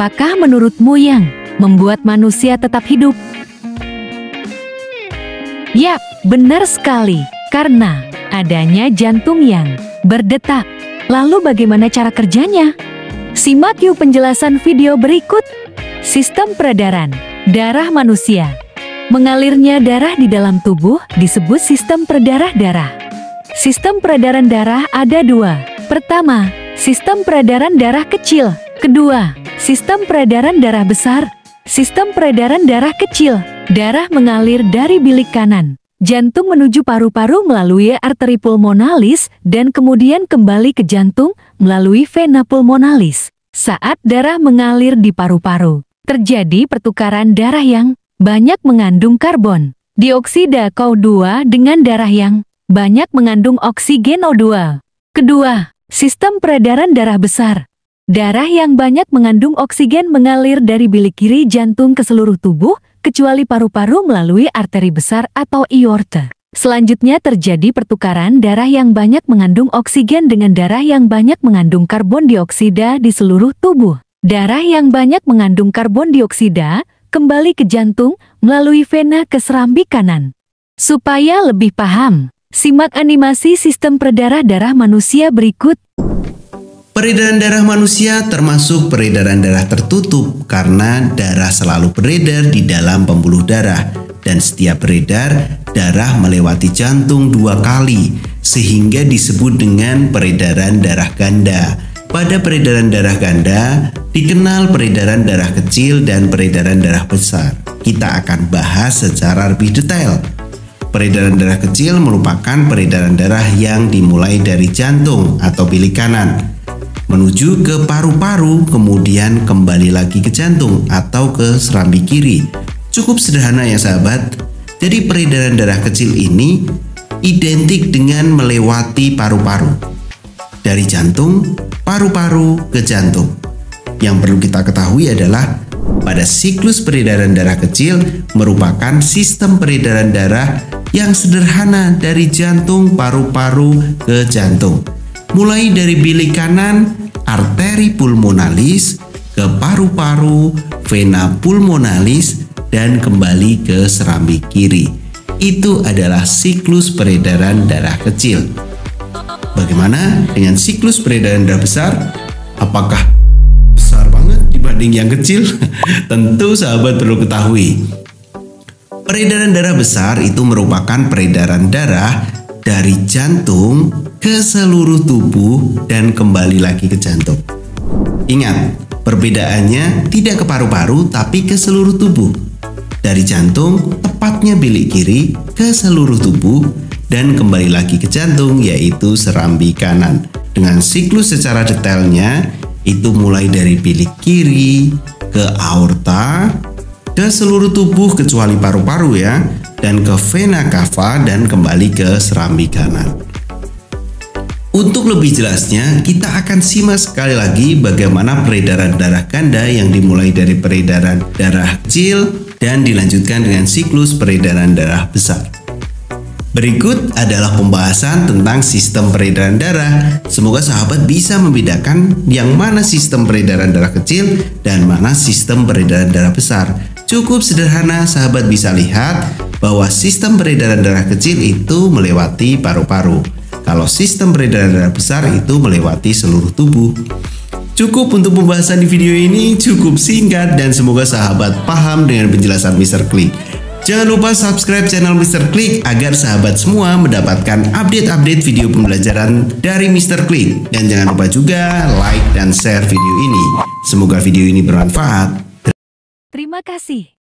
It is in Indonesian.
Apakah menurutmu yang membuat manusia tetap hidup? Yap, benar sekali. Karena adanya jantung yang berdetak. Lalu bagaimana cara kerjanya? Simak yuk penjelasan video berikut. Sistem peredaran darah manusia. Mengalirnya darah di dalam tubuh disebut sistem peredaran darah. Sistem peredaran darah ada dua. Pertama, sistem peredaran darah kecil. Kedua, sistem peredaran darah besar. Sistem peredaran darah kecil. Darah mengalir dari bilik kanan jantung menuju paru-paru melalui arteri pulmonalis dan kemudian kembali ke jantung melalui vena pulmonalis. Saat darah mengalir di paru-paru, terjadi pertukaran darah yang banyak mengandung karbon dioksida CO2 dengan darah yang banyak mengandung oksigen O2. Kedua, sistem peredaran darah besar. Darah yang banyak mengandung oksigen mengalir dari bilik kiri jantung ke seluruh tubuh, kecuali paru-paru melalui arteri besar atau aorta. Selanjutnya terjadi pertukaran darah yang banyak mengandung oksigen dengan darah yang banyak mengandung karbon dioksida di seluruh tubuh. Darah yang banyak mengandung karbon dioksida kembali ke jantung melalui vena ke serambi kanan. Supaya lebih paham, simak animasi sistem peredaran darah manusia berikut. Peredaran darah manusia termasuk peredaran darah tertutup karena darah selalu beredar di dalam pembuluh darah dan setiap beredar, darah melewati jantung 2 kali sehingga disebut dengan peredaran darah ganda. Pada peredaran darah ganda, dikenal peredaran darah kecil dan peredaran darah besar. Kita akan bahas secara lebih detail. Peredaran darah kecil merupakan peredaran darah yang dimulai dari jantung atau bilik kanan menuju ke paru-paru, kemudian kembali lagi ke jantung atau ke serambi kiri. Cukup sederhana ya sahabat. Jadi peredaran darah kecil ini identik dengan melewati paru-paru. Dari jantung, paru-paru ke jantung. Yang perlu kita ketahui adalah pada siklus peredaran darah kecil merupakan sistem peredaran darah yang sederhana dari jantung, paru-paru ke jantung. Mulai dari bilik kanan, arteri pulmonalis, ke paru-paru, vena pulmonalis, dan kembali ke serambi kiri. Itu adalah siklus peredaran darah kecil. Bagaimana dengan siklus peredaran darah besar? Apakah besar banget dibanding yang kecil? Tentu sahabat perlu ketahui. Peredaran darah besar itu merupakan peredaran darah dari jantung ke seluruh tubuh dan kembali lagi ke jantung. Ingat, perbedaannya tidak ke paru-paru tapi ke seluruh tubuh. Dari jantung, tepatnya bilik kiri, ke seluruh tubuh dan kembali lagi ke jantung yaitu serambi kanan. Dengan siklus secara detailnya, itu mulai dari bilik kiri, ke aorta, ke seluruh tubuh kecuali paru-paru ya, dan ke vena cava dan kembali ke serambi kanan. Untuk lebih jelasnya, kita akan simak sekali lagi bagaimana peredaran darah ganda yang dimulai dari peredaran darah kecil dan dilanjutkan dengan siklus peredaran darah besar. Berikut adalah pembahasan tentang sistem peredaran darah. Semoga sahabat bisa membedakan yang mana sistem peredaran darah kecil dan mana sistem peredaran darah besar. Cukup sederhana, sahabat bisa lihat bahwa sistem peredaran darah kecil itu melewati paru-paru. Kalau sistem peredaran darah besar itu melewati seluruh tubuh. Cukup untuk pembahasan di video ini, cukup singkat dan semoga sahabat paham dengan penjelasan Mr. Klik. Jangan lupa subscribe channel Mr. Klik agar sahabat semua mendapatkan update-update video pembelajaran dari Mr. Klik. Dan jangan lupa juga like dan share video ini. Semoga video ini bermanfaat. Terima kasih.